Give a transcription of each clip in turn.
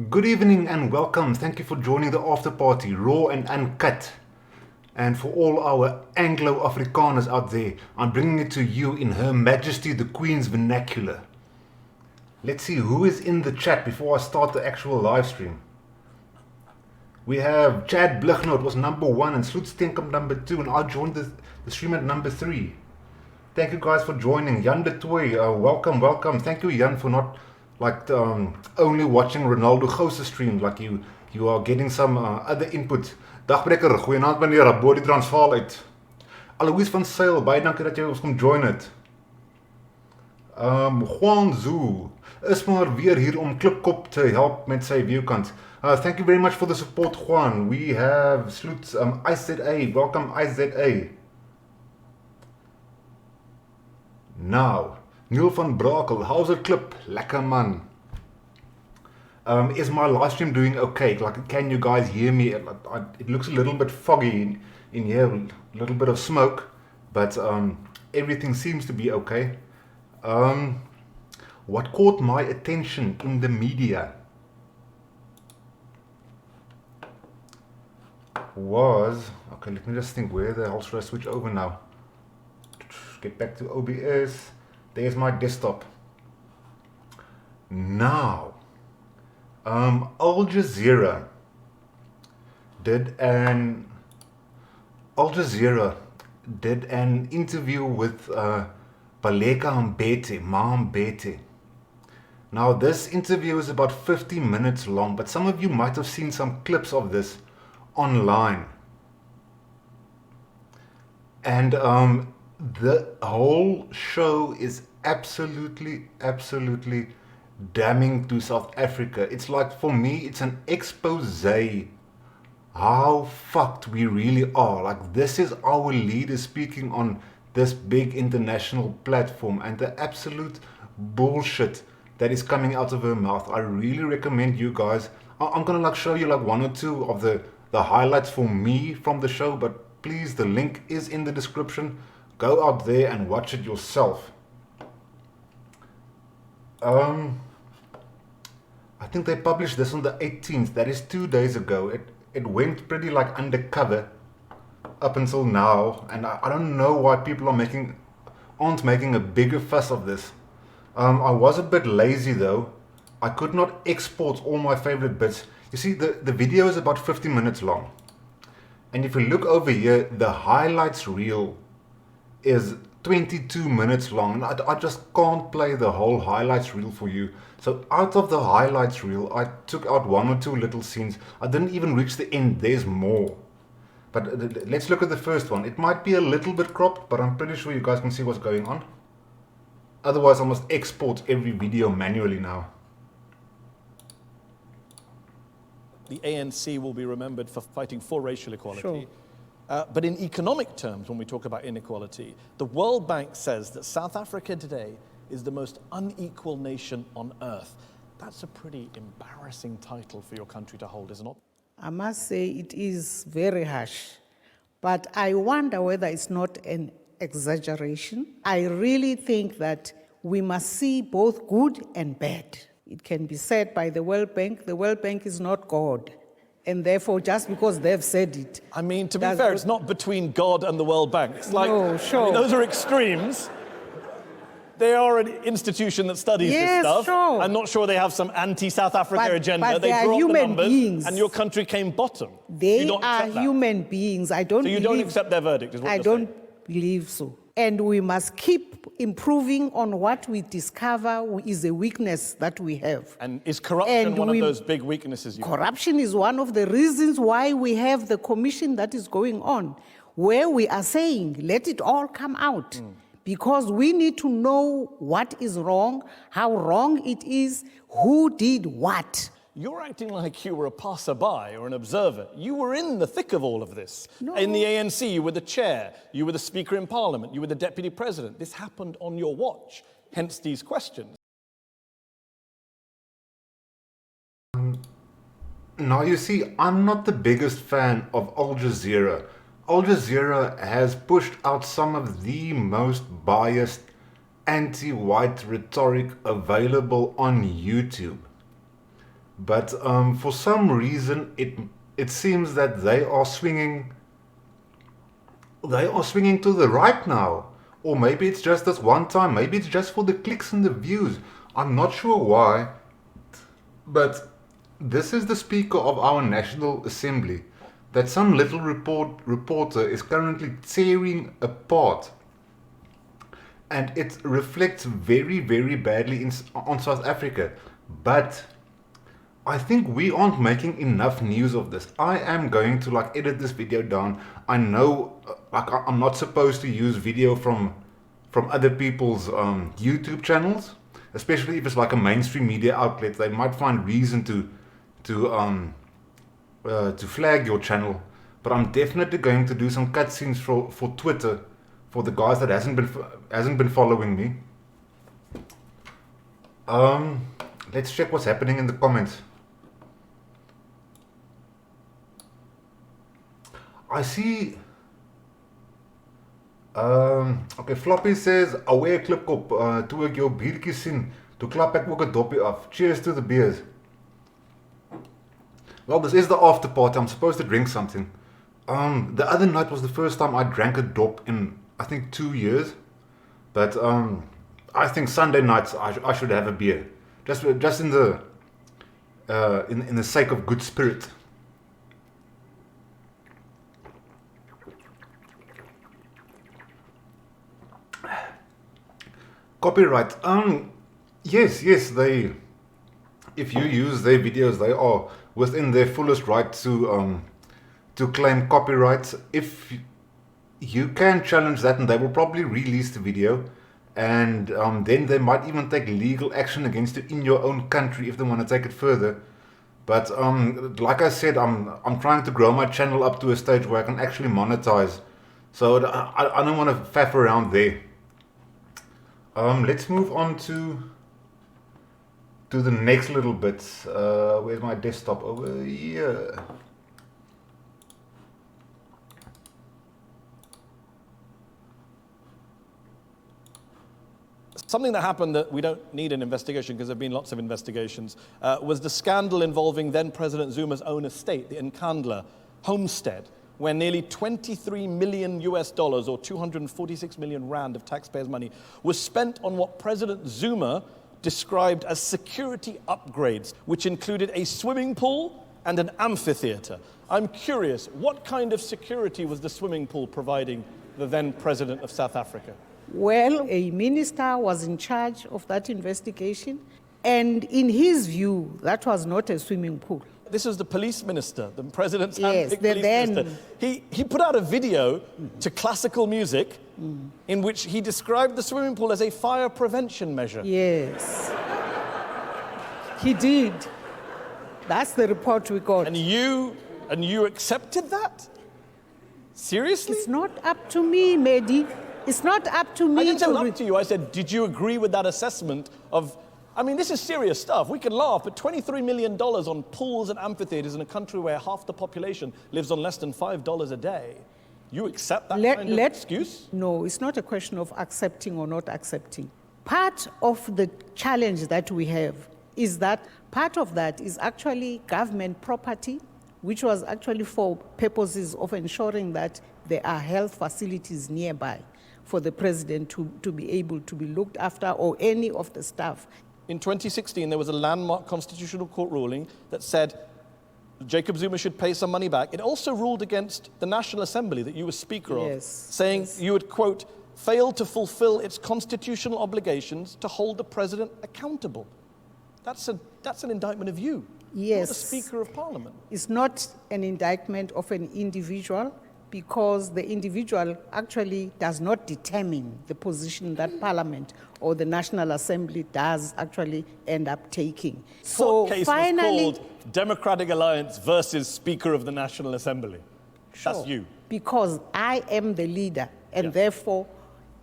Good evening and welcome. Thank you for joining the after party, raw and uncut. And for all our Anglo-Afrikaners out there, I'm bringing it to you in Her Majesty the Queen's vernacular. Let's see who is in the chat before I start the actual live stream. We have Chad Blichnoot was number 1 and Slootstenkamp number 2, and I joined the stream at number 3. Thank you guys for joining. Jan de Toy, welcome. Thank you, Jan, for not only watching Ronaldo Gose stream, like you are getting some other input. Dagbreker, goeienaand meneer, body Transvaal uit. Alois van Sail, baie dankie dat jy ons kom join het. Juan Zhu is maar weer hier om Klipkop te help met sy viewkant. Thank you very much for the support, Juan. We have Sloot, IZA, welcome IZA. Now, Neil van Brakel, how's it Klip? Lekker man. Is my live stream doing okay? Like, can you guys hear me? It looks a little bit foggy in here, a little bit of smoke, but everything seems to be okay. What caught my attention in the media was, okay, let me just think, where the hell should I switch over now? Get back to OBS. There's my desktop. Now, Al Jazeera did an interview with Baleka Mbete. Now, this interview is about 50 minutes long, but some of you might have seen some clips of this online. And the whole show is absolutely damning to South Africa. It's like, for me, it's an expose how fucked we really are. Like, this is our leader speaking on this big international platform, and the absolute bullshit that is coming out of her mouth. I really recommend you guys. I'm gonna show you one or two of the highlights for me from the show, but please, the link is in the description. Go out there and watch it yourself. I think they published this on the 18th. That is 2 days ago. It went pretty undercover up until now, and I don't know why people aren't making a bigger fuss of this. I was a bit lazy though. I could not export all my favorite bits. You see, the video is about 50 minutes long, and if you look over here, the highlights reel is 22 minutes long, and I just can't play the whole highlights reel for you. So out of the highlights reel, I took out 1 or 2 little scenes. I didn't even reach the end. There's more. But let's look at the first one. It might be a little bit cropped, but I'm pretty sure you guys can see what's going on. Otherwise, I must export every video manually now. The ANC will be remembered for fighting for racial equality. Sure. But in economic terms, when we talk about inequality, the World Bank says that South Africa today is the most unequal nation on earth. That's a pretty embarrassing title for your country to hold, isn't it? I must say it is very harsh, but I wonder whether it's not an exaggeration. I really think that we must see both good and bad. It can be said by the World Bank is not God. And therefore, just because they've said it. I mean, to be fair, it's not between God and the World Bank. It's like, no, sure. I mean, those are extremes. They are an institution that studies this stuff. Sure. I'm not sure they have some anti-South Africa agenda. But they are draw up the human numbers, beings. and your country came bottom. They are human beings. I don't So you don't accept their verdict, is what you're saying? I don't believe so. And we must keep improving on what we discover is a weakness that we have. And is corruption one of those big weaknesses you have? Corruption is one of the reasons why we have the commission that is going on, where we are saying, let it all come out. Because we need to know what is wrong, how wrong it is, who did what. You're acting like you were a passerby or an observer. You were in the thick of all of this. No. In the ANC, you were the chair, you were the Speaker in Parliament, you were the Deputy President. This happened on your watch, hence these questions. Now, you see, I'm not the biggest fan of Al Jazeera. Al Jazeera has pushed out some of the most biased anti-white rhetoric available on YouTube. But for some reason, it seems that they are swinging to the right now. Or maybe it's just this one time. Maybe it's just for the clicks and the views. I'm not sure why. But this is the Speaker of our National Assembly that some little reporter is currently tearing apart. And it reflects very, very badly on South Africa. But I think we aren't making enough news of this. I am going to edit this video down. I know I'm not supposed to use video from other people's YouTube channels, especially if it's a mainstream media outlet. They might find reason to flag your channel. But I'm definitely going to do some cutscenes for Twitter for the guys that hasn't been following me. Let's check what's happening in the comments. I see. Okay, Floppy says, aware Klipkop, toe ek jou biertjie sien, toe klap ek ook 'n doppie af. Cheers to the beers. Well, this is the after party. I'm supposed to drink something. The other night was the first time I drank a dop in, I think, 2 years. But I think Sunday nights I should have a beer, just in the sake of good spirit. Copyright. Yes, they. If you use their videos, they are within their fullest right to claim copyrights. If you can challenge that, and they will probably release the video, and then they might even take legal action against you in your own country if they want to take it further. But like I said, I'm trying to grow my channel up to a stage where I can actually monetize. So I don't want to faff around there. Let's move on to the next little bit. Where's my desktop? Over here. Something that happened that we don't need an investigation because there have been lots of investigations was the scandal involving then President Zuma's own estate, the Nkandla homestead, where nearly $23 million US or 246 million rand of taxpayers' money was spent on what President Zuma described as security upgrades, which included a swimming pool and an amphitheater. I'm curious, what kind of security was the swimming pool providing the then President of South Africa? Well, a minister was in charge of that investigation, and in his view, that was not a swimming pool. This was the police minister, the president's Yes, handpicked police then minister. He put out a video to classical music in which he described the swimming pool as a fire prevention measure. Yes. He did. That's the report we got. And you accepted that? Seriously? It's not up to me, Mehdi. It's not up to me. I didn't say up to you. I said, did you agree with that assessment of... I mean, this is serious stuff. We can laugh, but $23 million on pools and amphitheaters in a country where half the population lives on less than $5 a day. You accept that kind of excuse? No, it's not a question of accepting or not accepting. Part of the challenge that we have is that part of that is actually government property, which was actually for purposes of ensuring that there are health facilities nearby for the president to be able to be looked after, or any of the staff. In 2016, there was a landmark constitutional court ruling that said Jacob Zuma should pay some money back. It also ruled against the National Assembly that you were Speaker of, saying you would, quote, fail to fulfill its constitutional obligations to hold the president accountable. That's an indictment of you. Yes. You're the Speaker of Parliament. It's not an indictment of an individual, because the individual actually does not determine the position that Parliament or the National Assembly does actually end up taking. So Court case finally, was called Democratic Alliance versus Speaker of the National Assembly. Sure, that's you. Because I am the leader, and therefore,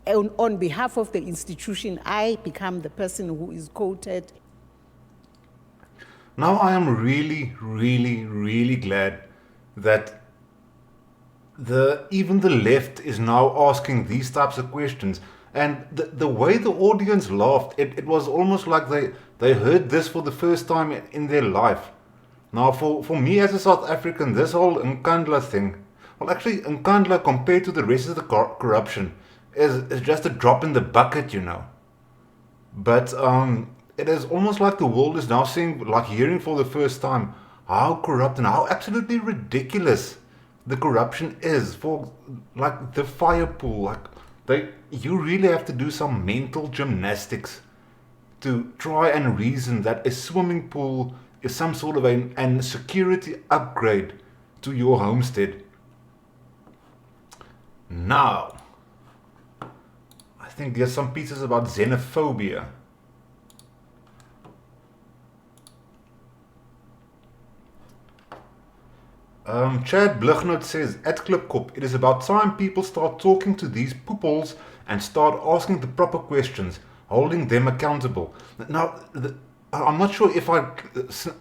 on behalf of the institution, I become the person who is quoted. Now I am really, really, really glad that even the left is now asking these types of questions. And the way the audience laughed, it was almost like they heard this for the first time in their life. Now, for me as a South African, this whole Nkandla thing, well, actually, Nkandla compared to the rest of the corruption is just a drop in the bucket, you know. But it is almost like the world is now seeing, like hearing for the first time, how corrupt and how absolutely ridiculous the corruption is. For like the fire pool, you really have to do some mental gymnastics to try and reason that a swimming pool is some sort of an security upgrade to your homestead. Now, I think there's some pieces about xenophobia. Chad Blighnout says, at Klipkop, it is about time people start talking to these pooples and start asking the proper questions, holding them accountable. Now, I'm not sure if I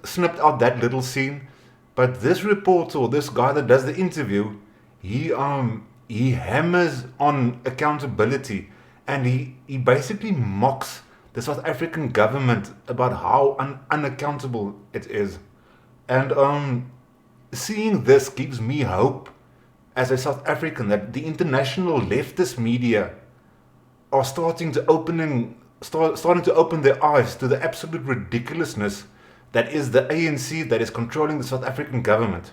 snipped out that little scene, but this reporter, or this guy that does the interview, he hammers on accountability, and he basically mocks the South African government about how unaccountable it is. And seeing this gives me hope as a South African that the international leftist media are starting to open their eyes to the absolute ridiculousness that is the ANC that is controlling the South African government.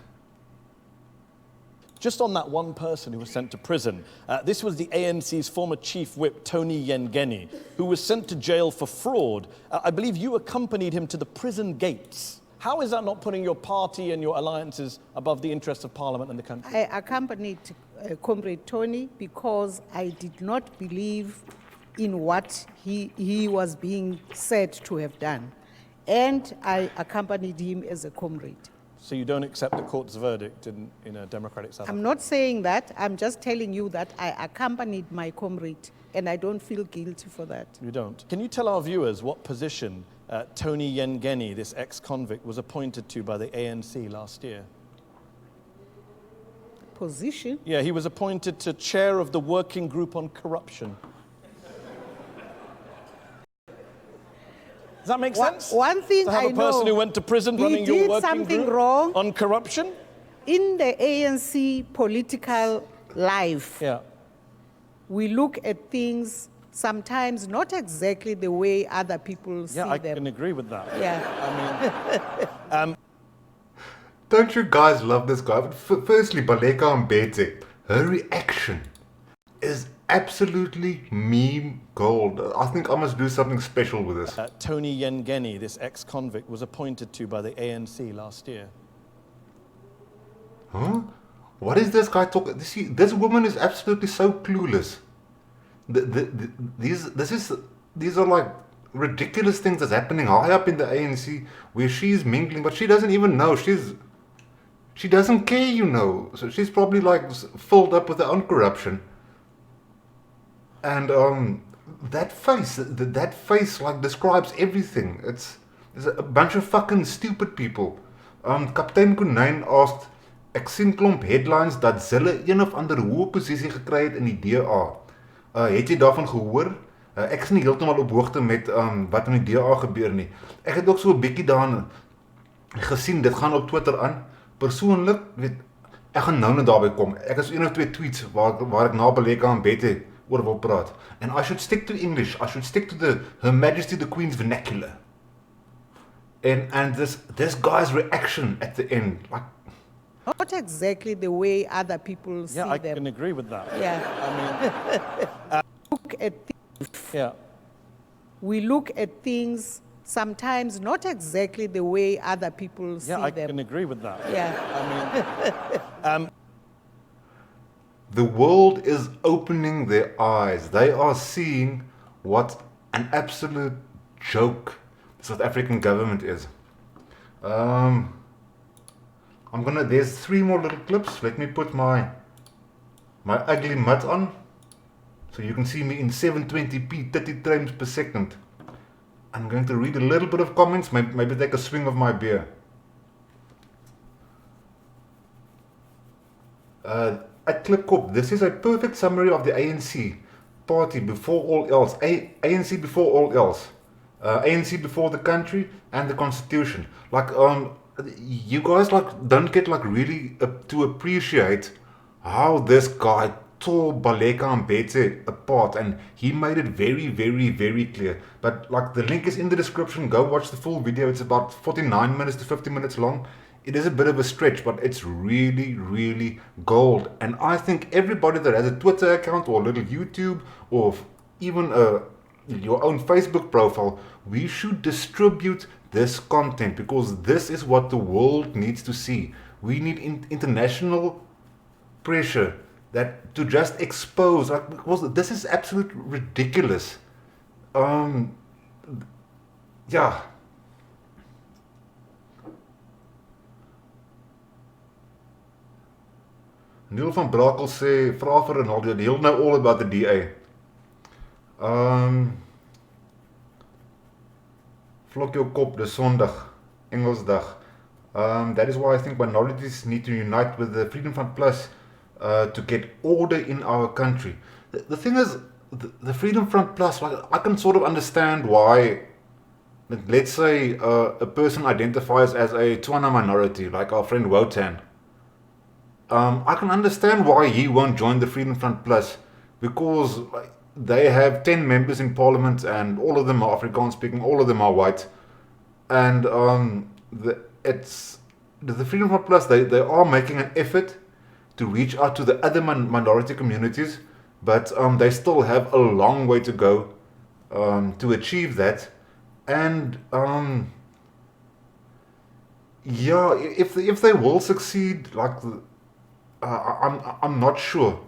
Just on that one person who was sent to prison, this was the ANC's former chief whip, Tony Yengeni, who was sent to jail for fraud. I believe you accompanied him to the prison gates. How is that not putting your party and your alliances above the interests of Parliament and the country? I accompanied Comrade Tony because I did not believe in what he was being said to have done. And I accompanied him as a comrade. So you don't accept the court's verdict in a democratic South Africa? I'm not saying that. I'm just telling you that I accompanied my comrade, and I don't feel guilty for that. You don't? Can you tell our viewers what position Tony Yengeni, this ex-convict, was appointed to by the ANC last year? Position? Yeah, he was appointed to chair of the Working Group on Corruption. Does that make sense? One thing to have a person who went to prison running your working group wrong on corruption? In the ANC political life, yeah, we look at things sometimes not exactly the way other people see them. Yeah, I can agree with that. Yeah. I mean, don't you guys love this guy? But firstly, Baleka Mbete, her reaction is absolutely meme gold. I think I must do something special with this. Tony Yengeni, this ex-convict, was appointed to by the ANC last year. Huh? What is this guy talking? See, this woman is absolutely so clueless. These are like ridiculous things that's happening high up in the ANC where she's mingling, but she doesn't even know. She doesn't care, you know. So she's probably like filled up with her own corruption. And that face like describes everything. It's a bunch of fucking stupid people. Kaptein Konyn asked, ek sien klomp headlines dat Zille een of ander hoë posisie gekry het in die DA. Het jy daarvan gehoor? Ek is nie heeltemal op hoogte met wat in die DA gebeur nie. Ek het ook so 'n bietjie daarin gesien, dit gaan op Twitter aan. Persoonlik, ek gaan nou net daarby kom. Ek het een of twee tweets waar ek na Baleka Mbete oor wil praat. And I should stick to English. I should stick to Her Majesty the Queen's vernacular. And this guy's reaction at the end, like, Not exactly the way other people see them. Yeah, I them. can agree with that. Yeah. I mean, look at things. Yeah. We look at things sometimes not exactly the way other people see them. Yeah, I can agree with that. Yeah. I mean, the world is opening their eyes. They are seeing what an absolute joke the South African government is. There's 3 more little clips. Let me put my ugly mutt on so you can see me in 720p 30 frames per second. I'm going to read a little bit of comments, maybe take a swing of my beer. At Klipkop, this is a perfect summary of the ANC party before all else. ANC before all else. ANC before the country and the constitution. Like, you guys like don't get like really to appreciate how this guy tore Baleka Mbete apart, and he made it very, very, very clear. But like the link is in the description. Go watch the full video. It's about 49 minutes to 50 minutes long. It is a bit of a stretch, but it's really, really gold. And I think everybody that has a Twitter account or a little YouTube or even your own Facebook profile, we should distribute this content because this is what the world needs to see. We need international pressure that to just expose, like, because this is absolute ridiculous. Yeah. Neil van Brakel sê, vra vir Ronaldo, he'll know all about the DA. Vlok jou kop, dis Sondag, Engelsdag. That is why I think minorities need to unite with the Freedom Front Plus to get order in our country. The thing is, the Freedom Front Plus, like, I can sort of understand why, let's say a person identifies as a Tswana minority, like our friend Wotan. I can understand why he won't join the Freedom Front Plus, because they have 10 members in parliament and all of them are Afrikaans speaking, all of them are white. And the Freedom Front Plus, they are making an effort to reach out to the other minority communities, but they still have a long way to go to achieve that. And yeah, if they will succeed, like, I'm not sure.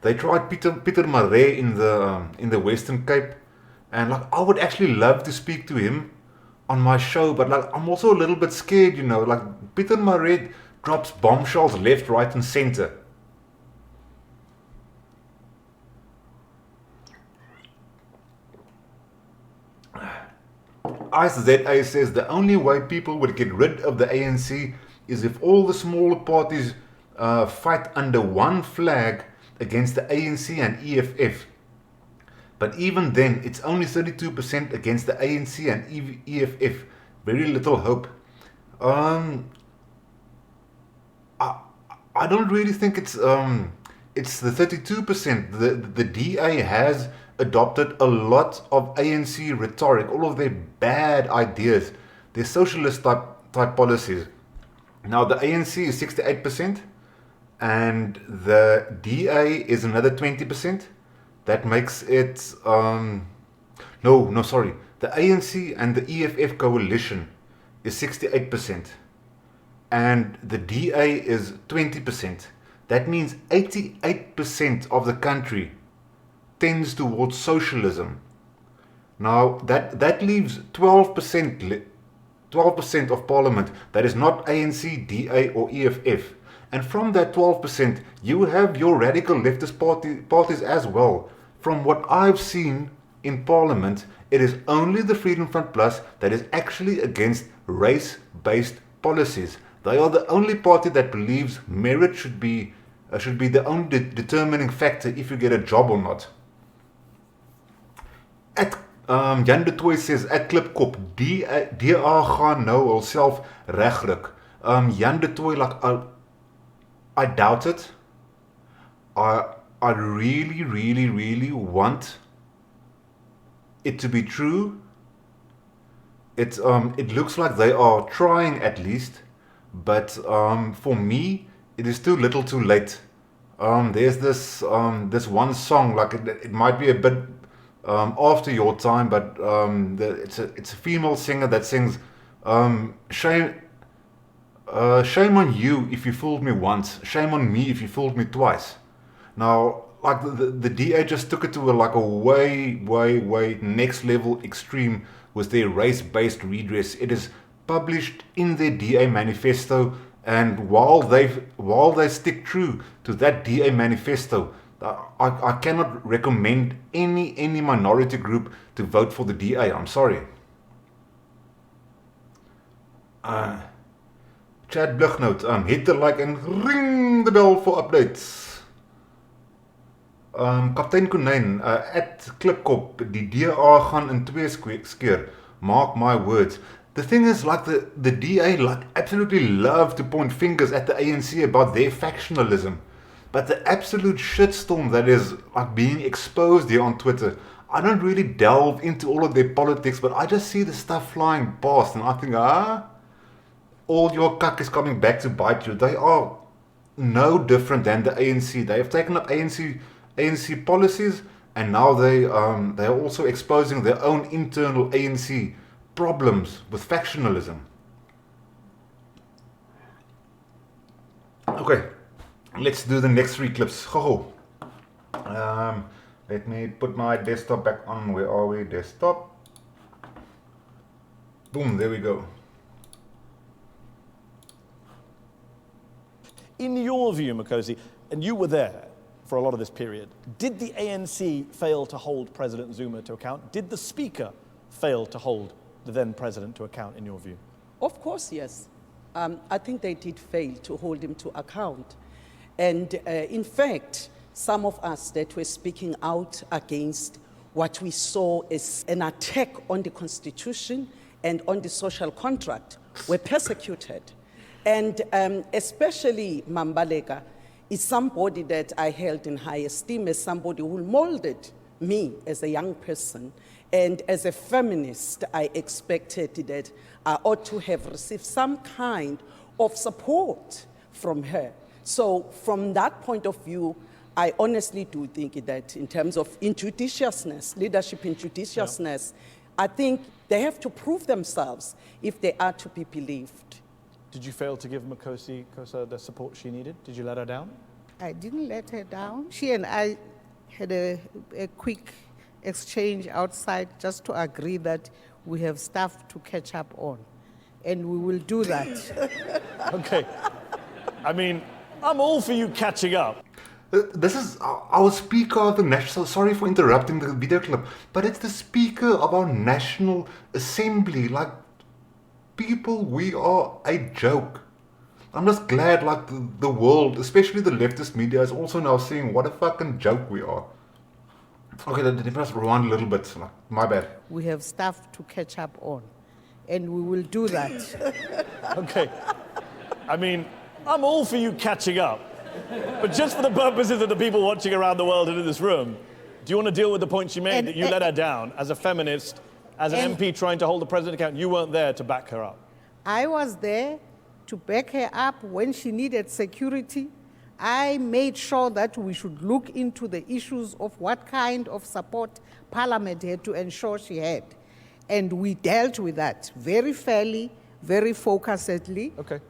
They tried Peter Maree in the Western Cape, and like I would actually love to speak to him on my show, but like I'm also a little bit scared, you know. Like Peter Maree drops bombshells left, right, and center. IceZA says the only way people would get rid of the ANC is if all the smaller parties fight under one flag against the ANC and EFF. But even then, it's only 32% against the ANC and EFF. Very little hope. I don't really think it's the 32%. The DA has adopted a lot of ANC rhetoric, all of their bad ideas, their socialist type policies. Now the ANC is 68%, and the DA is another 20%. That makes it sorry. The ANC and the EFF coalition is 68%, and the DA is 20%. That means 88% of the country tends towards socialism. Now that leaves 12% of parliament that is not ANC, DA or EFF. And from that 12%, you have your radical leftist parties as well. From what I've seen in parliament, it is only the Freedom Front Plus that is actually against race-based policies. They are the only party that believes merit should be the only determining factor if you get a job or not. Jan de Tooy says at Klipkop, DA gaan nou hulself regruk. Jan de Tooy, like, I doubt it. I really, really, really want it to be true. It looks like they are trying at least, but for me, it is too little, too late. There's this one song, like it might be a bit after your time, but it's a female singer that sings shame on you if you fooled me once, shame on me if you fooled me twice. Now, like the DA just took it to a way next level extreme with their race-based redress. It is published in their DA manifesto, and while they stick true to that DA manifesto, I cannot recommend any minority group to vote for the DA. I'm sorry. Chad Blugnoot, hit the like and ring the bell for updates. Kaptein Konyn, at Klipkop, die DA gaan in twee skeer. Mark my words. the thing is, like the DA like absolutely love to point fingers at the ANC about their factionalism. But the absolute shitstorm that is like being exposed here on Twitter, I don't really delve into all of their politics, but I just see the stuff flying past and I think, all your cuck is coming back to bite you. They are no different than the ANC. They have taken up ANC policies, and now they are also exposing their own internal ANC problems with factionalism. Okay, let's do the next 3 clips. Let me put my desktop back on. Where are we? Desktop. Boom, there we go. In your view, Makosi, and you were there for a lot of this period, did the ANC fail to hold President Zuma to account? Did the Speaker fail to hold the then President to account, in your view? Of course, yes. I think they did fail to hold him to account. And in fact, some of us that were speaking out against what we saw as an attack on the Constitution and on the social contract were persecuted. And especially Baleka is somebody that I held in high esteem as somebody who molded me as a young person. And as a feminist, I expected that I ought to have received some kind of support from her. So from that point of view, I honestly do think that in terms of injudiciousness, leadership injudiciousness, I think they have to prove themselves if they are to be believed. Did you fail to give Makosi Kosa the support she needed? Did you let her down? I didn't let her down. She and I had a quick exchange outside just to agree that we have stuff to catch up on. And we will do that. Okay. I mean, I'm all for you catching up. This is our Speaker of the National... Sorry for interrupting the video clip, but it's the Speaker of our National Assembly. Like, people, we are a joke. I'm just glad, like, the world, especially the leftist media, is also now seeing what a fucking joke we are. Okay, let me just rewind a little bit. My bad. We have stuff to catch up on. And we will do that. Okay. I mean, I'm all for you catching up. But just for the purposes of the people watching around the world and in this room, do you want to deal with the point she made, that you let her down as a feminist, as an MP trying to hold the president account? You weren't there to back her up. I was there to back her up when she needed security. I made sure that we should look into the issues of what kind of support Parliament had to ensure she had. And we dealt with that very fairly, very focusedly. Okay.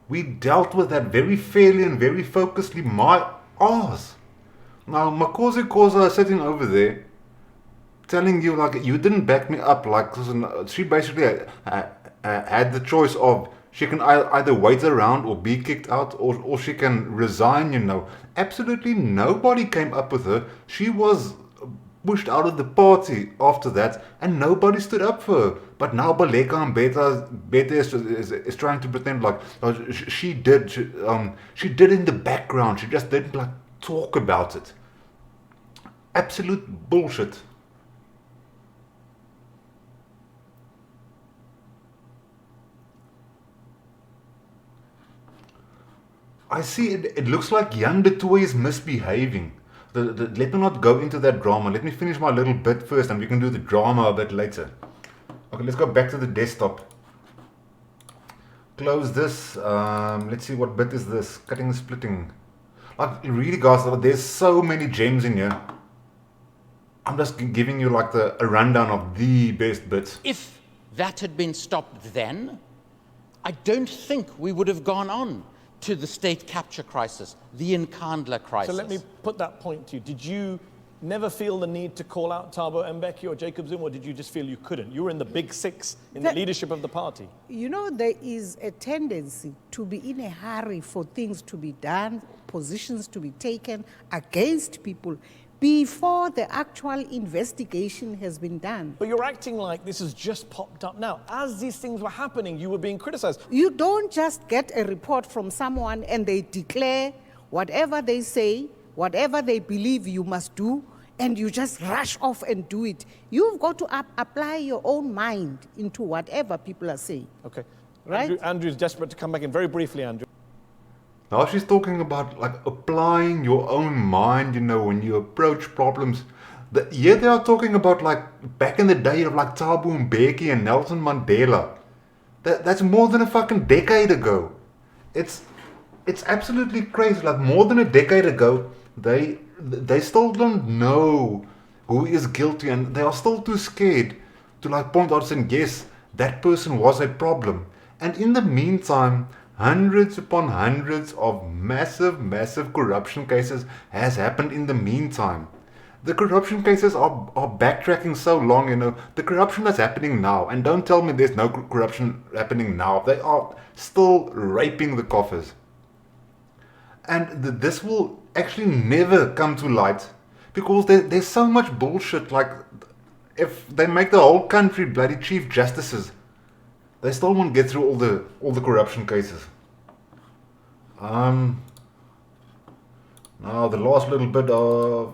We dealt with that very fairly and very focusedly. My arse. Now, Makosi Kosa is sitting over there telling you, like, you didn't back me up. Like, she basically had the choice of she can either wait around or be kicked out, or she can resign, you know. Absolutely nobody came up with her. She was pushed out of the party after that, and nobody stood up for her. But now Baleka Mbete is trying to pretend like she did in the background. She just didn't, like, talk about it. Absolute bullshit. I see it looks like Jan de Tooy is misbehaving. Let me not go into that drama. Let me finish my little bit first and we can do the drama a bit later. Okay, let's go back to the desktop. Close this. Let's see, what bit is this? Cutting and splitting. Like, really, guys, there's so many gems in here. I'm just giving you like a rundown of the best bits. If that had been stopped then, I don't think we would have gone on to the state capture crisis, the Nkandla crisis. So let me put that point to you. Did you never feel the need to call out Thabo Mbeki or Jacob Zuma, or did you just feel you couldn't? You were in the big six, in the leadership of the party. You know, there is a tendency to be in a hurry for things to be done, positions to be taken against people before the actual investigation has been done. But you're acting like this has just popped up now. As these things were happening, you were being criticized. You don't just get a report from someone and they declare whatever they say, whatever they believe you must do, and you just rush off and do it. You've got to apply your own mind into whatever people are saying. Okay. Right? Andrew's desperate to come back in. Very briefly, Andrew. Now she's talking about like applying your own mind, you know, when you approach problems. Here they are talking about like back in the day of like Thabo Mbeki and Nelson Mandela. That's more than a fucking decade ago. It's absolutely crazy. Like more than a decade ago, they still don't know who is guilty, and they are still too scared to like point out saying yes, that person was a problem. And in the meantime, hundreds upon hundreds of massive corruption cases has happened in the meantime. The corruption cases are backtracking so long, you know. The corruption that's happening now, and don't tell me there's no corruption happening now. They are still raping the coffers. And this will actually never come to light because there's so much bullshit. Like, if they make the whole country bloody chief justices, they still won't get through all the corruption cases. Now the last little bit of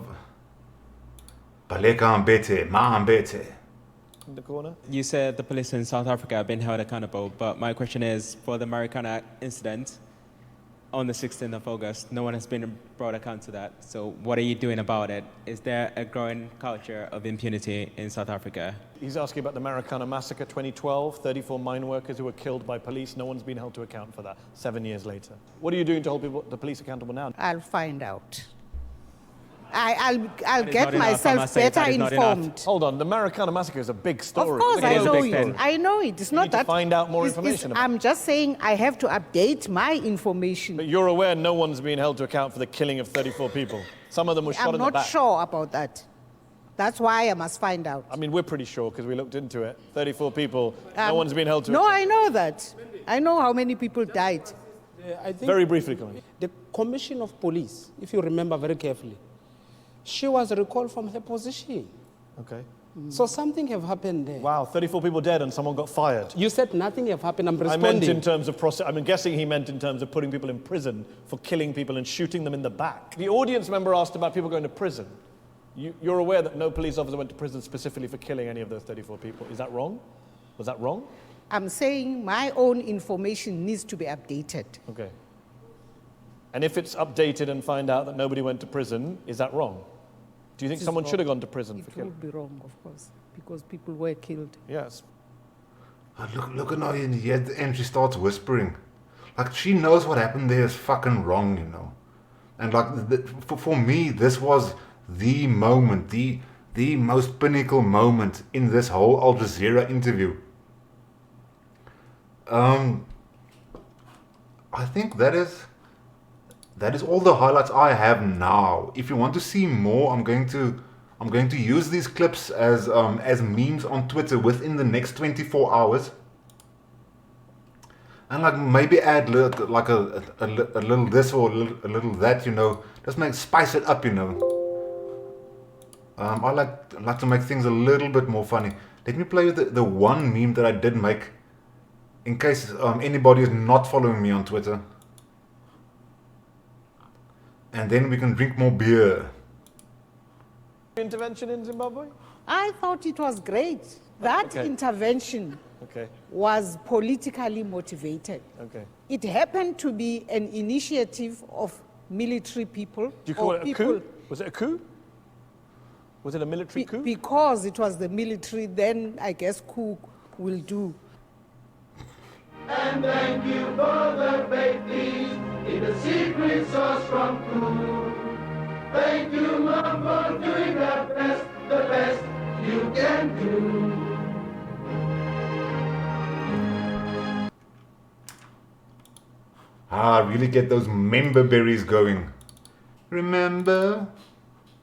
Baleka Mbete, Mbete. In the corner. You said the police in South Africa have been held accountable, but my question is, for the Marikana incident on the 16th of August, no one has been brought account to that. So what are you doing about it? Is there a growing culture of impunity in South Africa? He's asking about the Marikana massacre 2012, 34 mine workers who were killed by police. No one's been held to account for that 7 years later. What are you doing to hold the police accountable now? I'll find out. I'll is get not enough, I myself must say, better that is not enough. informed. Hold on, the Marikana massacre is a big story. Of course, It I is a know big it. thing. I know it. It's not need to that. find out more it's- information about I'm just saying I have to update my information. But you're aware no one's been held to account for the killing of 34 people. Some of them were shot I'm in the not back. sure about that. That's why I must find out. I mean, we're pretty sure because we looked into it. 34 people, no one's been held to No, account. I know that. I know how many people died. I think Very briefly, Colin. the Commission of Police, if you remember very carefully, she was recalled from her position. Okay. So something have happened there. Wow, 34 people dead and someone got fired. You said nothing have happened. I'm I responding. meant in terms of I'm guessing he meant in terms of putting people in prison for killing people and shooting them in the back. The audience member asked about people going to prison. You're aware that no police officer went to prison specifically for killing any of those 34 people. Is that wrong? Was that wrong? I'm saying my own information needs to be updated. Okay. And if it's updated and find out that nobody went to prison, is that wrong? Do you think someone should have gone to prison for It killing? would be wrong, of course, because people were killed. Yes. Look at her, and she starts whispering. Like, she knows what happened there is fucking wrong, you know. And like, for me, this was the moment, the most pinnacle moment in this whole Al Jazeera interview. I think that is all the highlights I have now. If you want to see more, I'm going to use these clips as memes on Twitter within the next 24 hours. And like maybe add like a little this or a little that, you know. Just spice it up, you know. I like to make things a little bit more funny. Let me play you the one meme that I did make, in case anybody is not following me on Twitter. And then we can drink more beer. Intervention in Zimbabwe? I thought it was great. That Okay. intervention Okay. was politically motivated. Okay. It happened to be an initiative of military people. Do you call or it a people coup? Was it a coup? Was it a military coup? Because it was the military, then I guess coup will do. And thank you for the baked beans in the secret sauce from food. Thank you, Mom, for doing the best you can do. Really get those member berries going. Remember?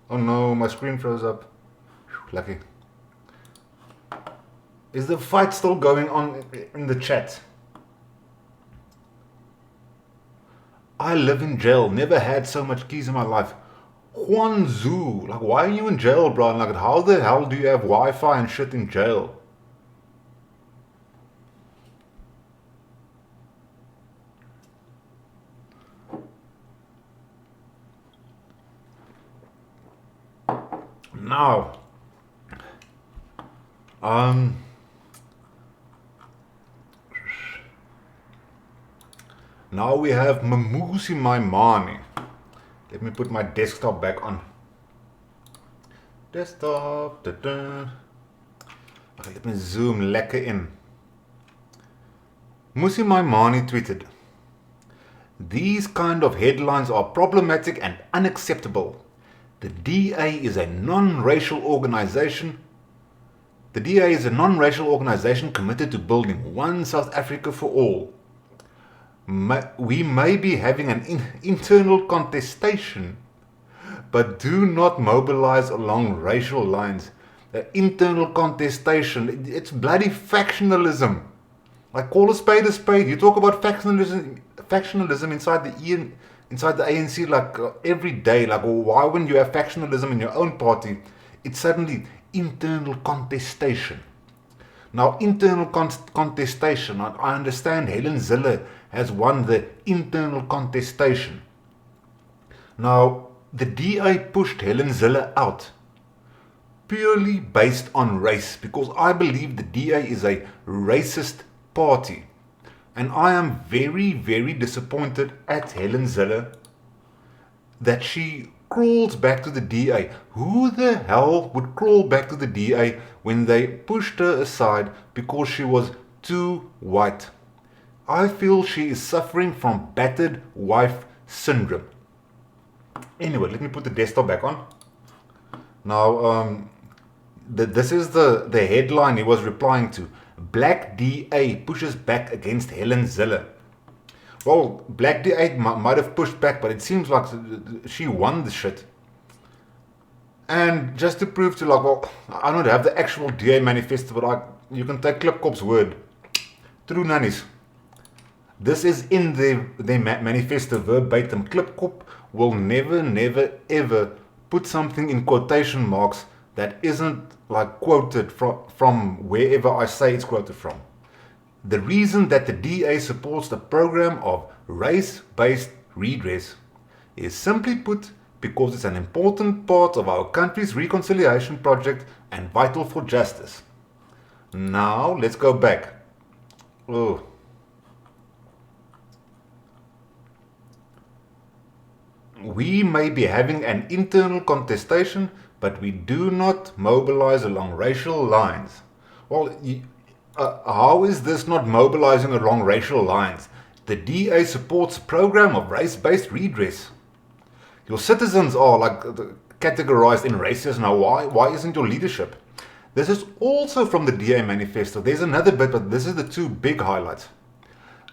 Oh no, my screen froze up. Whew, lucky. Is the fight still going on in the chat? I live in jail. Never had so much keys in my life. Juan Zhu. Like, why are you in jail, bro? And like, how the hell do you have Wi-Fi and shit in jail? Now, now we have Mmusi Maimane. Let me put my desktop back on. Desktop. Okay, let me zoom lekker in. Mmusi Maimane tweeted, "These kind of headlines are problematic and unacceptable. The DA is a non-racial organization. The DA is a non-racial organization committed to building one South Africa for all. We may be having an internal contestation, but do not mobilize along racial lines." The internal contestation, it's bloody factionalism. Like, call a spade a spade. You talk about factionalism inside the ANC like every day. Like, why when you have factionalism in your own party, it's suddenly internal contestation. Now, internal contestation, I understand Helen Zille has won the internal contestation. Now, the DA pushed Helen Zille out purely based on race, because I believe the DA is a racist party. And I am very, very disappointed at Helen Zille that she crawls back to the DA. Who the hell would crawl back to the DA when they pushed her aside because she was too white? I feel she is suffering from battered wife syndrome. Anyway, let me put the desktop back on. Now, this is the headline he was replying to. Black DA pushes back against Helen Zille. Well, Black DA might have pushed back, but it seems like she won the shit. And just to prove to, like, well, I don't have the actual DA manifesto, but you can take Klipkop's word. True nannies. This is in their manifesto verbatim. Klipkop will never, ever put something in quotation marks that isn't like quoted from wherever I say it's quoted from. The reason that the DA supports the program of race-based redress is simply put because it's an important part of our country's reconciliation project and vital for justice. Now, let's go back. Oh. We may be having an internal contestation, but we do not mobilize along racial lines. Well, how is this not mobilizing along racial lines? The DA supports a program of race-based redress. Your citizens are like categorized in races now. Why isn't your leadership? This is also from the DA manifesto. There's another bit, but this is the two big highlights.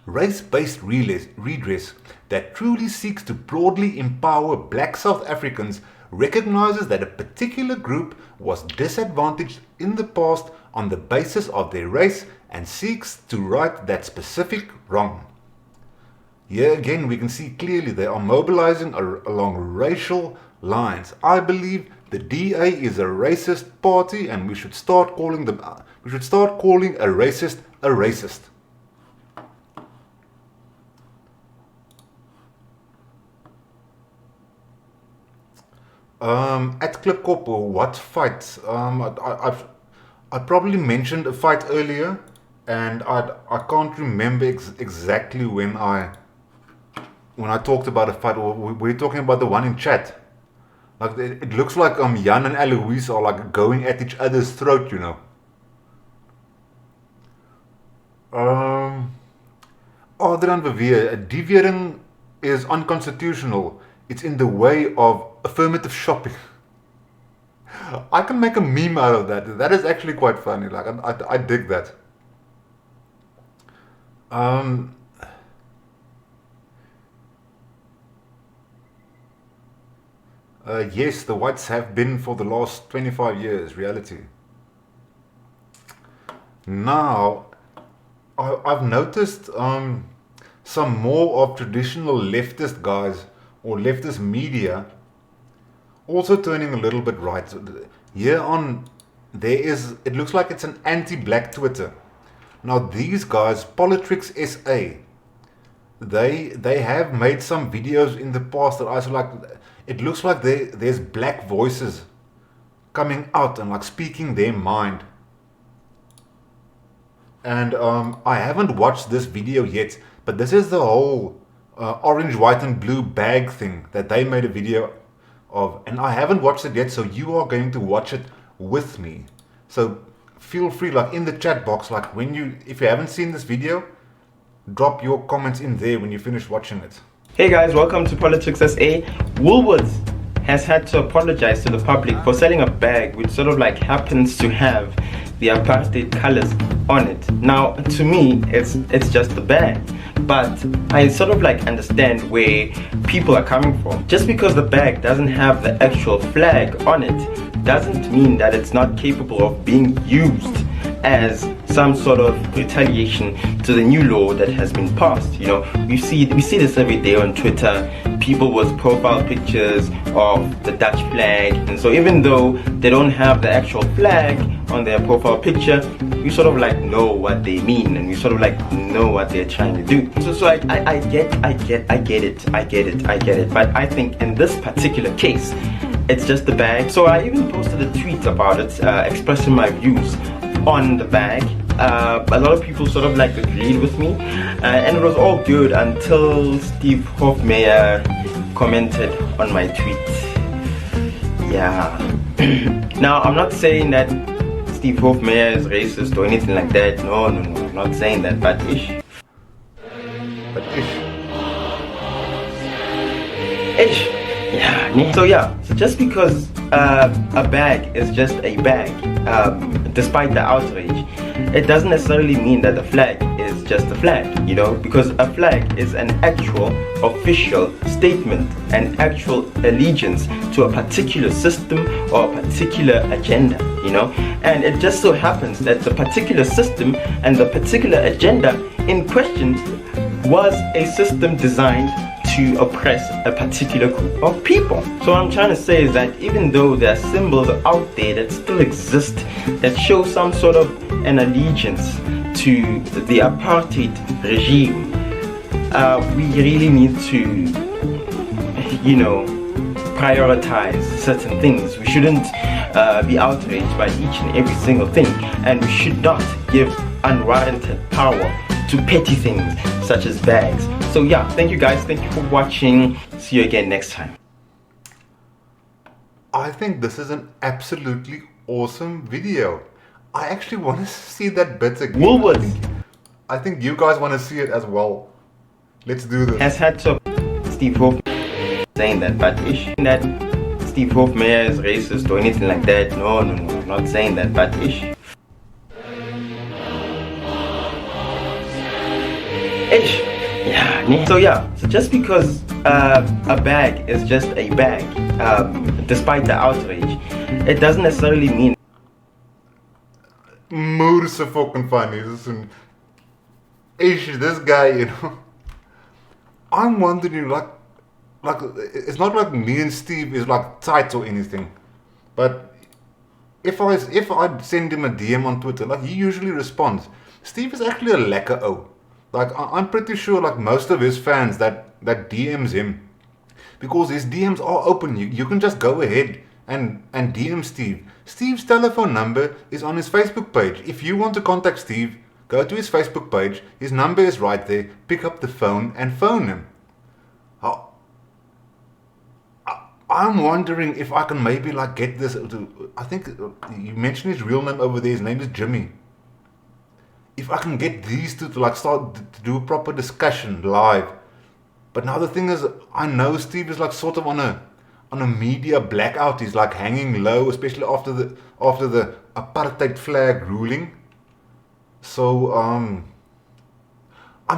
Race-based redress that truly seeks to broadly empower black South Africans recognizes that a particular group was disadvantaged in the past on the basis of their race and seeks to right that specific wrong. Here again we can see clearly they are mobilizing along racial lines. I believe the DA is a racist party and we should start calling a racist a racist. At Klipkop, what fight? I probably mentioned a fight earlier, and I can't remember exactly when I talked about a fight. Or we're talking about the one in chat. Like it looks like Jan and Eloise are like going at each other's throat, you know. Adrian Beweer, deviering is unconstitutional. It's in the way of affirmative shopping. I can make a meme out of that. That is actually quite funny. Like I dig that. Yes, the whites have been for the last 25 years, reality. Now, I've noticed some more of traditional leftist guys or leftist media also turning a little bit right. Here on, it looks like it's an anti-black Twitter. Now these guys, Politrix SA, they have made some videos in the past that I was like, it looks like there's black voices coming out and like speaking their mind. And I haven't watched this video yet, but this is the whole orange, white and blue bag thing that they made a video of, and I haven't watched it yet, so you are going to watch it with me. So feel free, like in the chat box, like if you haven't seen this video, drop your comments in there when you finish watching it. Hey guys, welcome to Politics SA. Woolworths has had to apologize to the public for selling a bag which sort of like happens to have the apartheid colors on it. Now, to me, it's just a bag, but I sort of like understand where people are coming from. Just because the bag doesn't have the actual flag on it doesn't mean that it's not capable of being used as some sort of retaliation to the new law that has been passed. You know, we see this every day on Twitter, people with profile pictures of the Dutch flag, and so even though they don't have the actual flag on their profile picture, we sort of like know what they mean, and we sort of like know what they're trying to do. So I get it, but I think in this particular case, it's just the bag. So I even posted a tweet about it, expressing my views on the bag. A lot of people sort of like agreed with me, and it was all good until Steve Hofmeyer commented on my tweet. Yeah. Now, I'm not saying that Steve Hofmeyer is racist or anything like that. No, I'm not saying that, but ish. Yeah. So just because a bag is just a bag, despite the outrage, it doesn't necessarily mean that the flag is just a flag, you know, because a flag is an actual official statement, an actual allegiance to a particular system or a particular agenda, you know, and it just so happens that the particular system and the particular agenda in question was a system designed to oppress a particular group of people. So what I'm trying to say is that even though there are symbols out there that still exist that show some sort of an allegiance to the apartheid regime, we really need to, you know, prioritize certain things. We shouldn't be outraged by each and every single thing, and we should not give unwarranted power to petty things such as bags. So yeah, thank you guys, thank you for watching. See you again next time. I think this is an absolutely awesome video. I actually want to see that bit again. Woolworths, I think you guys want to see it as well. Let's do this. has had to Steve Hofmeyer saying that, but ish that Steve Hofmeyer is racist or anything like that. No, I'm not saying that, but ish. Yeah. So just because a bag is just a bag, despite the outrage, it doesn't necessarily mean. Mood is so fucking funny. This guy, you know. I'm wondering, like it's not like me and Steve is like tight or anything, but if I send him a DM on Twitter, like he usually responds. Steve is actually a lekker o. Like, I'm pretty sure, like, most of his fans that DMs him, because his DMs are open. You can just go ahead and DM Steve. Steve's telephone number is on his Facebook page. If you want to contact Steve, go to his Facebook page. His number is right there. Pick up the phone and phone him. I'm wondering if I can maybe, like, get this to, I think you mentioned his real name over there. His name is Jimmy. If I can get these two to like start to do a proper discussion live. But now the thing is, I know Steve is like sort of on a media blackout. He's like hanging low, especially after the apartheid flag ruling. So I'm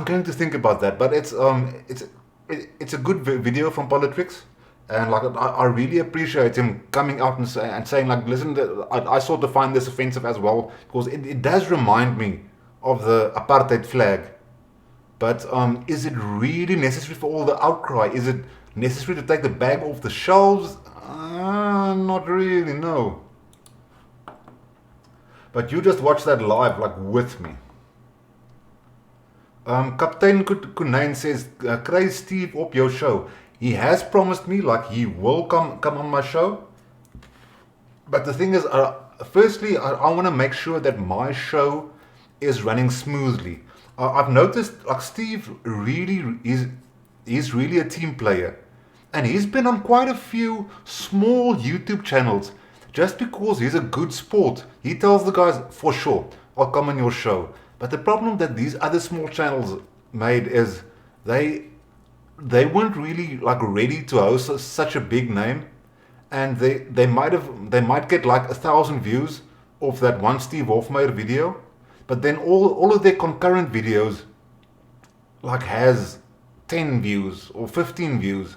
going to think about that. But it's a good video from Politics, and like I really appreciate him coming out and saying like, listen, I sort of find this offensive as well, because it does remind me of the apartheid flag. But is it really necessary for all the outcry? Is it necessary to take the bag off the shelves? Not really, no. But you just watch that live, like, with me. Captain Kunijn says, kry Steve op your show. He has promised me, like, he will come on my show. But the thing is, firstly, I want to make sure that my show is running smoothly. I've noticed, like Steve, really he's really a team player, and he's been on quite a few small YouTube channels. Just because he's a good sport, he tells the guys, for sure, I'll come on your show. But the problem that these other small channels made is they weren't really like ready to host such a big name, and they might get like 1,000 views off that one Steve Hofmeyr video, but then all of their concurrent videos like has 10 views or 15 views,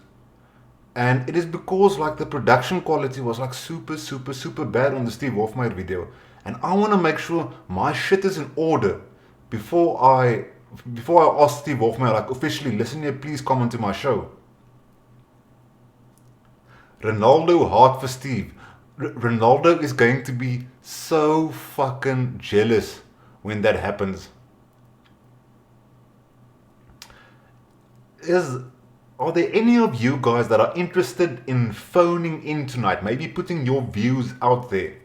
and it is because like the production quality was like super bad on the Steve Hofmeyr video, and I want to make sure my shit is in order before I ask Steve Hofmeyr like officially, listen here, please come onto my show. Ronaldo hard for Steve. Ronaldo is going to be so fucking jealous when that happens. Are there any of you guys that are interested in phoning in tonight? Maybe putting your views out there,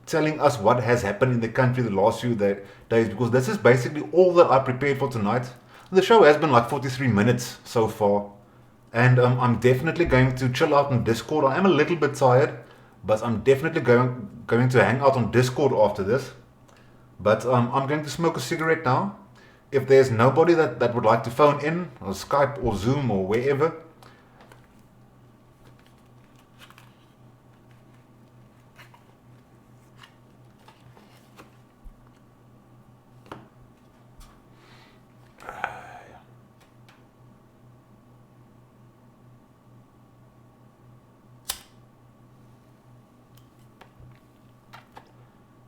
telling us what has happened in the country the last few days, because this is basically all that I prepared for tonight. The show has been like 43 minutes so far, and I'm definitely going to chill out on Discord. I am a little bit tired, but I'm definitely going to hang out on Discord after this. But I'm going to smoke a cigarette now. If there's nobody that would like to phone in, or Skype or Zoom or wherever,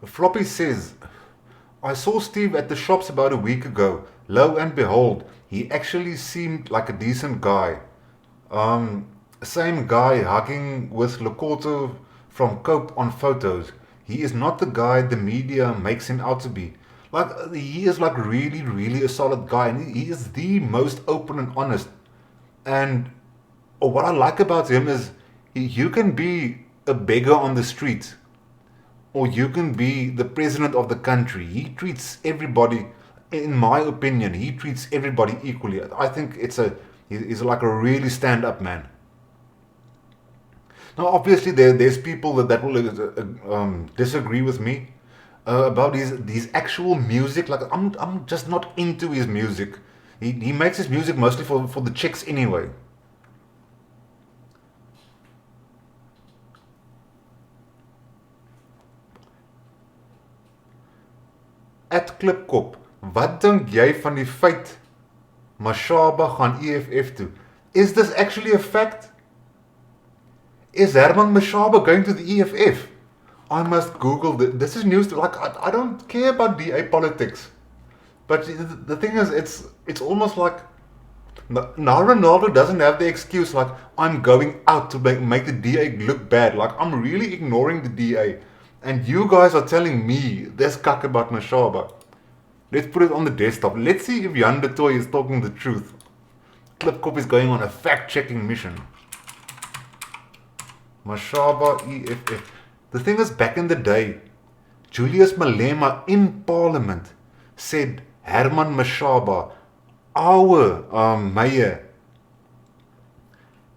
Floppy says, I saw Steve at the shops about a week ago. Lo and behold, he actually seemed like a decent guy. Same guy hugging with Lokoto from Cope on photos. He is not the guy the media makes him out to be. Like, he is like really a solid guy, and he is the most open and honest. And what I like about him is you can be a beggar on the street, or you can be the president of the country. He treats everybody, in my opinion, he treats everybody equally. I think he's like a really stand-up man. Now, obviously, there's people that will disagree with me about his actual music. Like, I'm just not into his music. He makes his music mostly for the chicks anyway. At Klipkop, wat dink jy van die feit Mashaba gaan EFF toe? Is this actually a fact? Is Herman Mashaba going to the EFF? I must Google this. This is news. Like, I don't care about DA politics, but the thing is, it's almost like now Ronaldo doesn't have the excuse like, I'm going out to make the DA look bad. Like, I'm really ignoring the DA. And you guys are telling me this kak about Mashaba. Let's put it on the desktop. Let's see if Jan de Tooy is talking the truth. Klipkop is going on a fact-checking mission. Mashaba EFF. The thing is, back in the day, Julius Malema in Parliament said Herman Mashaba, our mayor.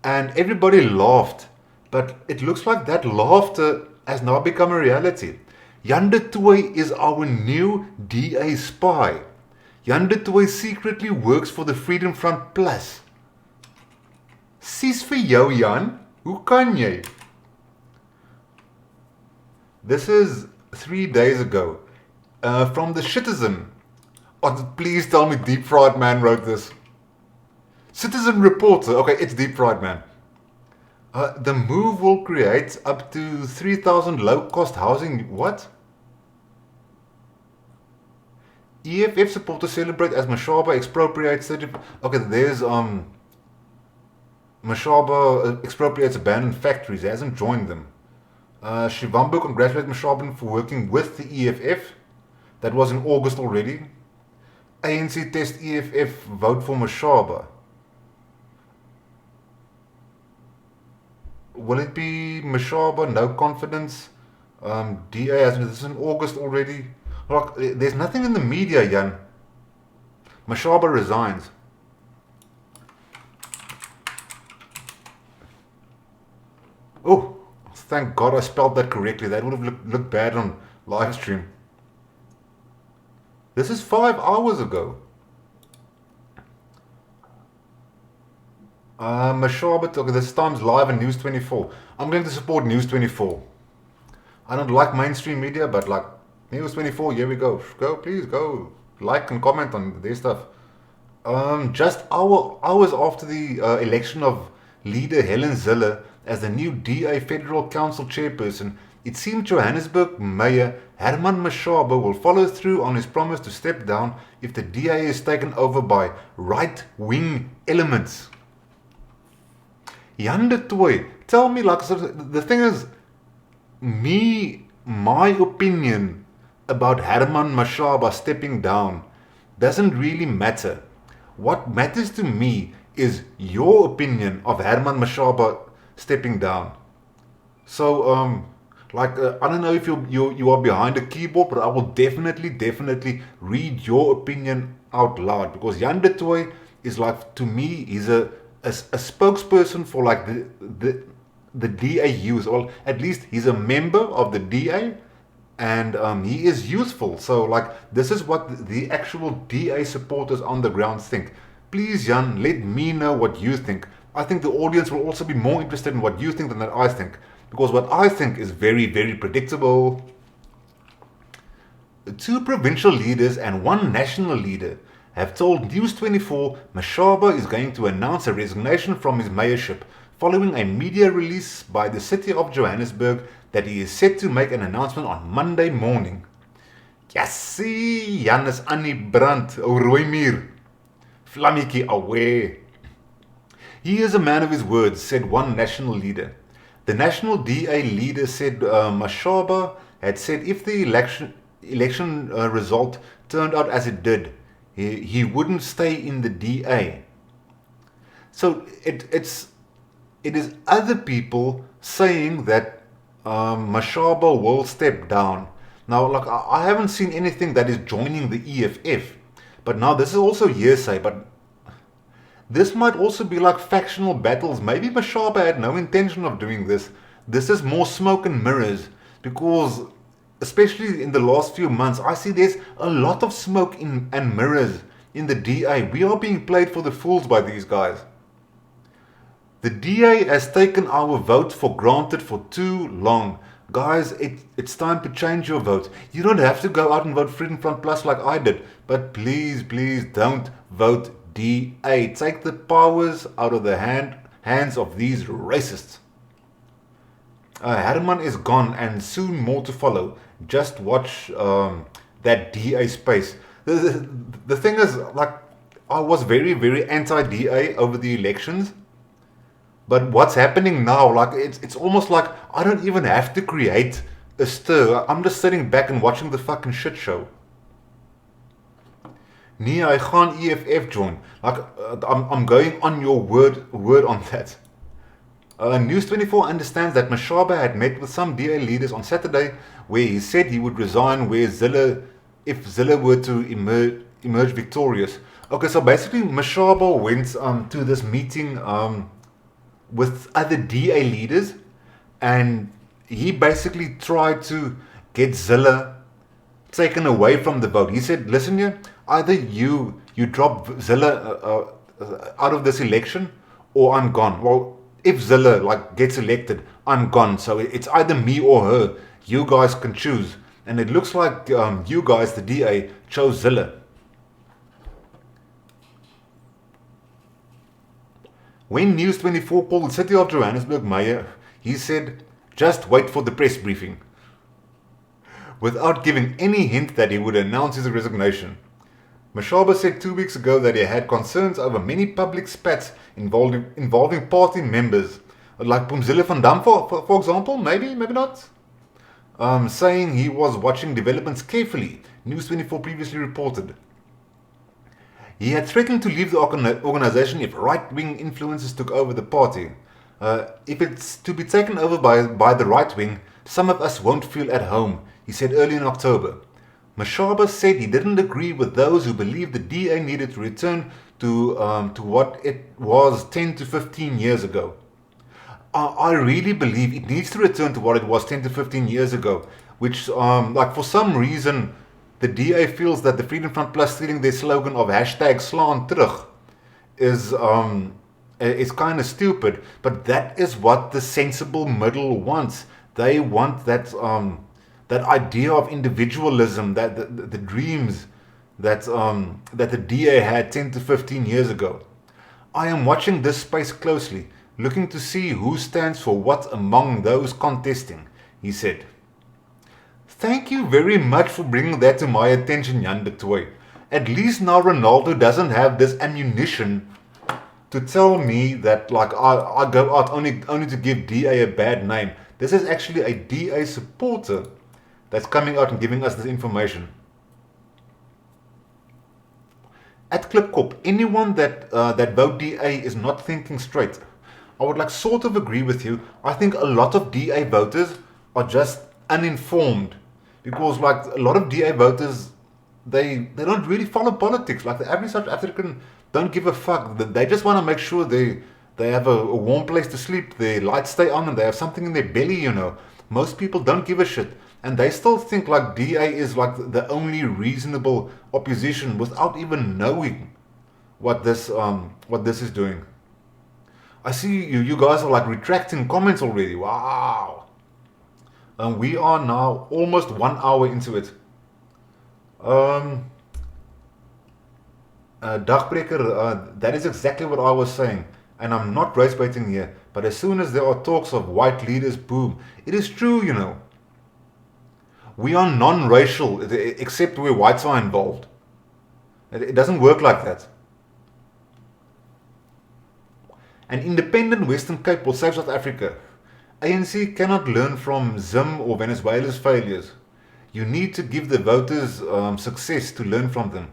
And everybody laughed. But it looks like that laughter has now become a reality. Jan de Tooy is our new DA spy. Jan de Tooy secretly works for the Freedom Front Plus. Sies vir jou, Jan. Hoe kan jy? This is 3 days ago. From the Citizen. Oh, please tell me Deep Fried Man wrote this. Citizen reporter. Okay, it's Deep Fried Man. The move will create up to 3,000 low-cost housing. What? EFF supporters celebrate as Mashaba expropriates 30. Okay, there's Mashaba expropriates abandoned factories. He hasn't joined them. Shivambu congratulates Mashaba for working with the EFF. That was in August already. ANC test EFF vote for Mashaba. will it be Mashaba, no confidence? DA has this is in August already. Look, there's nothing in the media, Jan. Mashaba resigns. Oh, thank God I spelled that correctly. That would have looked bad on live stream. This is 5 hours ago. Mashaba, okay, this time's live on News 24. I'm going to support News 24. I don't like mainstream media, but like News 24, here we go. Go, please go. Like and comment on their stuff. Just hours after the election of leader Helen Zille as the new DA Federal Council chairperson, it seemed Johannesburg Mayor Herman Mashaba will follow through on his promise to step down if the DA is taken over by right-wing elements. Jan de Tooy, tell me, like, so the thing is, my opinion about Herman Mashaba stepping down doesn't really matter. What matters to me is your opinion of Herman Mashaba stepping down. So, I don't know if you are behind a keyboard, but I will definitely read your opinion out loud, because Jan de Tooy is like, to me, he's a spokesperson for like the DAUs, or at least he's a member of the DA, and he is useful. So like, this is what the actual DA supporters on the ground think. Please, Jan, let me know what you think. I think the audience will also be more interested in what you think than that I think, because what I think is very predictable. 2 provincial leaders and 1 national leader have told News 24 Mashaba is going to announce a resignation from his mayorship following a media release by the city of Johannesburg that he is set to make an announcement on Monday morning. Jassie, Jan is Annie Brandt, ou Rooimier. Vlammetjie away. He is a man of his words, said one national leader. The national DA leader said Mashaba had said if the election result turned out as it did, he wouldn't stay in the DA. So it is other people saying that Mashaba will step down. Now, like, I haven't seen anything that is joining the EFF, but now this is also hearsay. But this might also be like factional battles. Maybe Mashaba had no intention of doing this. This is more smoke and mirrors, because especially in the last few months, I see there's a lot of smoke and mirrors in the DA. We are being played for the fools by these guys. The DA has taken our vote for granted for too long. Guys, it's time to change your vote. You don't have to go out and vote Freedom Front Plus like I did, but please don't vote DA. Take the powers out of the hands of these racists. Herman is gone and soon more to follow. Just watch that DA space. The thing is, like, I was very anti-DA over the elections. But what's happening now, like, it's almost like I don't even have to create a stir. I'm just sitting back and watching the fucking shit show. Nee, I gaan EFF join. Like, I'm going on your word on that. News 24 understands that Mashaba had met with some DA leaders on Saturday, where he said he would resign if Zille were to emerge victorious. Okay, so basically Mashaba went to this meeting with other DA leaders, and he basically tried to get Zille taken away from the vote. He said, listen here, either you drop Zille out of this election, or I'm gone. Well, if Zille like gets elected, I'm gone. So it's either me or her. You guys can choose. And it looks like you guys, the DA, chose Zille. When News 24 called the city of Johannesburg mayor, he said, just wait for the press briefing, without giving any hint that he would announce his resignation. Mashaba said 2 weeks ago that he had concerns over many public spats involving party members, like Pumzile van Dam, for example, maybe not. Saying he was watching developments carefully, News 24 previously reported. He had threatened to leave the organization if right-wing influences took over the party. If it's to be taken over by the right wing, some of us won't feel at home, he said early in October. Mashaba said he didn't agree with those who believed the DA needed to return to what it was 10 to 15 years ago. I really believe it needs to return to what it was 10 to 15 years ago, which, like for some reason, the DA feels that the Freedom Front Plus stealing their slogan of #slaan terug is kind of stupid, but that is what the sensible middle wants. They want that that idea of individualism, that the dreams that the DA had 10 to 15 years ago. I am watching this space closely, looking to see who stands for what among those contesting, he said. Thank you very much for bringing that to my attention, Jan de Tooy. At least now Ronaldo doesn't have this ammunition to tell me that like I go out only to give DA a bad name. This is actually a DA supporter that's coming out and giving us this information. At Klipkop, anyone that vote DA is not thinking straight. I would like sort of agree with you. I think a lot of DA voters are just uninformed, because like a lot of DA voters, they don't really follow politics. Like the average South African don't give a fuck. They just want to make sure they have a warm place to sleep, their lights stay on, and they have something in their belly, you know. Most people don't give a shit, and they still think like DA is like the only reasonable opposition without even knowing what this is doing. I see you guys are like retracting comments already. Wow. And we are now almost 1 hour into it. Dagbreker, that is exactly what I was saying. And I'm not race baiting here. But as soon as there are talks of white leaders, boom. It is true, you know. We are non-racial, except where whites are involved. It doesn't work like that. An independent Western Cape will save South Africa. ANC cannot learn from Zim or Venezuela's failures. You need to give the voters success to learn from them.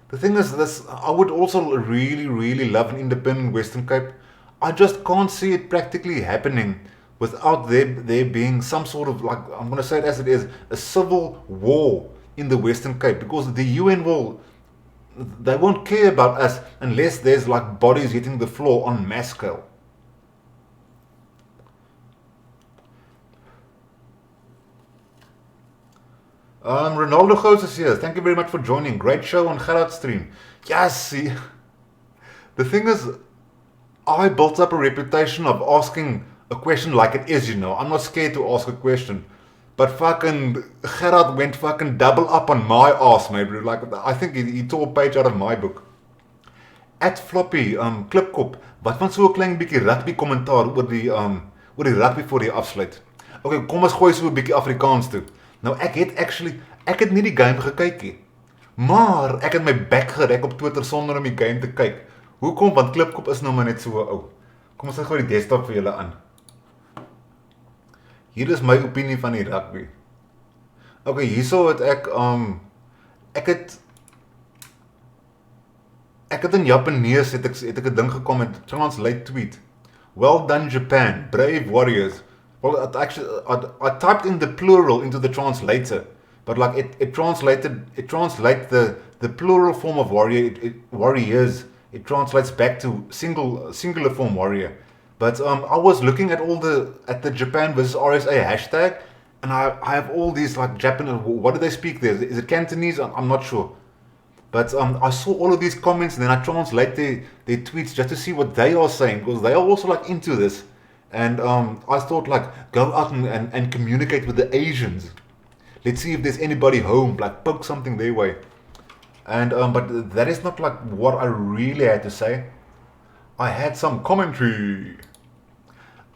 The thing is this, I would also really love an independent Western Cape. I just can't see it practically happening without there being some sort of, like, I'm going to say it as it is, a civil war in the Western Cape, because the UN they won't care about us unless there's like bodies hitting the floor on mass scale. Ronaldo Goos is here. Thank you very much for joining. Great show on Gerard's stream. Yes, see, the thing is, I built up a reputation of asking a question like it is, you know. I'm not scared to ask a question. But fucking Gerard went fucking double up on my ass, mate, bro. Like, I think he tore a page out of my book. At Floppy, Klipkop, wat van so 'n klein bietjie rugby kommentaar oor die rugby voor die afsluit. Okay, kom ons gooi so 'n bietjie Afrikaans toe. Nou ek het nie die game gekyk nie. Maar ek het my bek gerek op Twitter sonder om die game te kyk. Hoekom? Want Klipkop is nou maar net so ou. Kom ons gooi die desktop vir julle aan. Hier is my opinie van die rugby. Okay, hierso het ek het in Japanees het ek 'n ding gekom met translate tweet. Well done Japan, brave warriors. Well, I typed in the plural into the translator, but like it translates the plural form of warrior, warriors. It translates back to singular form warrior. But I was looking at the Japan versus RSA hashtag, and I have all these like Japanese. What do they speak there? Is it Cantonese? I'm not sure. But I saw all of these comments, and then I translate their tweets just to see what they are saying, because they are also like into this. And I thought like, go out and communicate with the Asians. Let's see if there's anybody home, like poke something their way. And but that is not like what I really had to say. I had some commentary.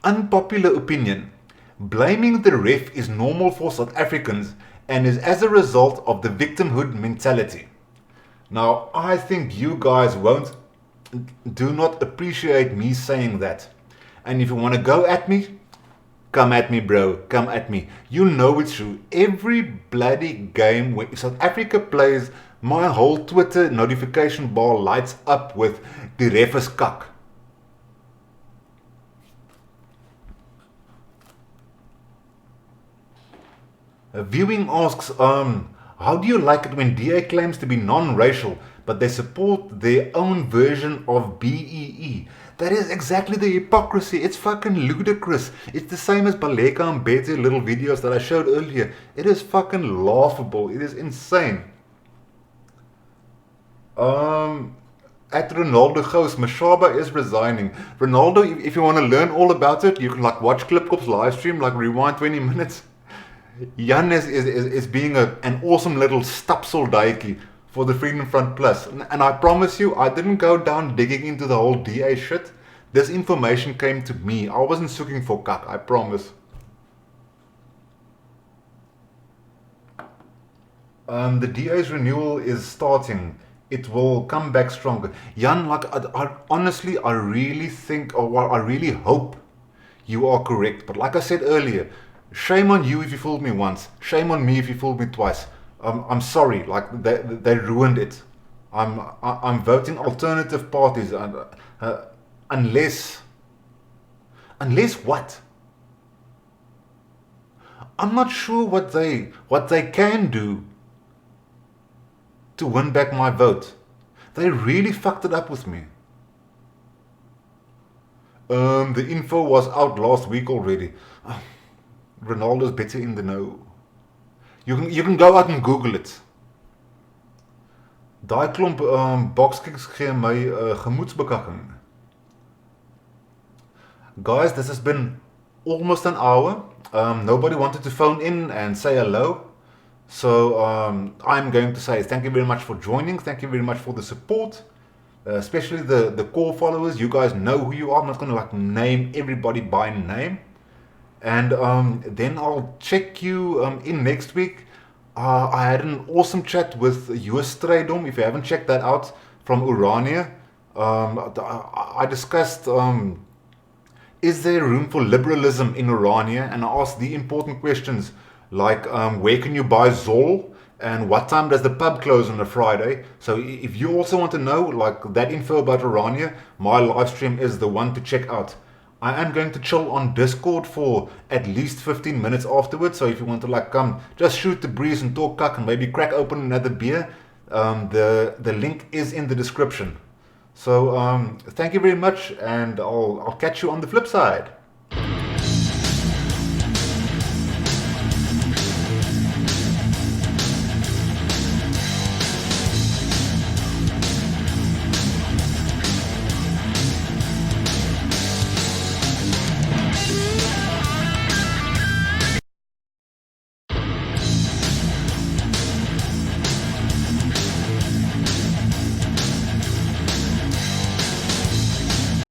Unpopular opinion. Blaming the ref is normal for South Africans and is as a result of the victimhood mentality. Now, I think you guys do not appreciate me saying that. And if you want to go at me, come at me, bro. Come at me. You know it's true. Every bloody game when South Africa plays, my whole Twitter notification bar lights up with the ref is kak. Viewing asks, how do you like it when DA claims to be non-racial, but they support their own version of BEE? That is exactly the hypocrisy. It's fucking ludicrous. It's the same as Baleka Mbete little videos that I showed earlier. It is fucking laughable. It is insane. At Ronaldo Ghost, Mashaba is resigning. Ronaldo, if you want to learn all about it, you can like watch Klipkop's live stream, like rewind 20 minutes. Jan is being an awesome little stapseldaiki for the Freedom Front Plus. And I promise you, I didn't go down digging into the whole DA shit. This information came to me. I wasn't looking for kak, I promise. The DA's renewal is starting. It will come back stronger. Jan, like, I honestly, I really think, or I really hope you are correct. But like I said earlier, shame on you if you fooled me once. Shame on me if you fooled me twice. I'm sorry, like, they ruined it. I'm voting alternative parties, unless what? I'm not sure what they can do to win back my vote. They really fucked it up with me. The info was out last week already. Ronaldo's better in the know. You can go out and Google it. Daai klomp boxkicks gee my gemoedsbekakking. Guys, this has been almost an hour. Nobody wanted to phone in and say hello. So I'm going to say thank you very much for joining. Thank you very much for the support. Especially the core followers. You guys know who you are. I'm not going to like name everybody by name. And then I'll check you in next week. I had an awesome chat with US Strijdom. If you haven't checked that out, from Urania. I discussed is there room for liberalism in Urania? And I asked the important questions like where can you buy Zol? And what time does the pub close on a Friday? So if you also want to know like that info about Urania, my live stream is the one to check out. I am going to chill on Discord for at least 15 minutes afterwards. So if you want to like come, just shoot the breeze and talk cuck and maybe crack open another beer, the link is in the description. So thank you very much, and I'll catch you on the flip side.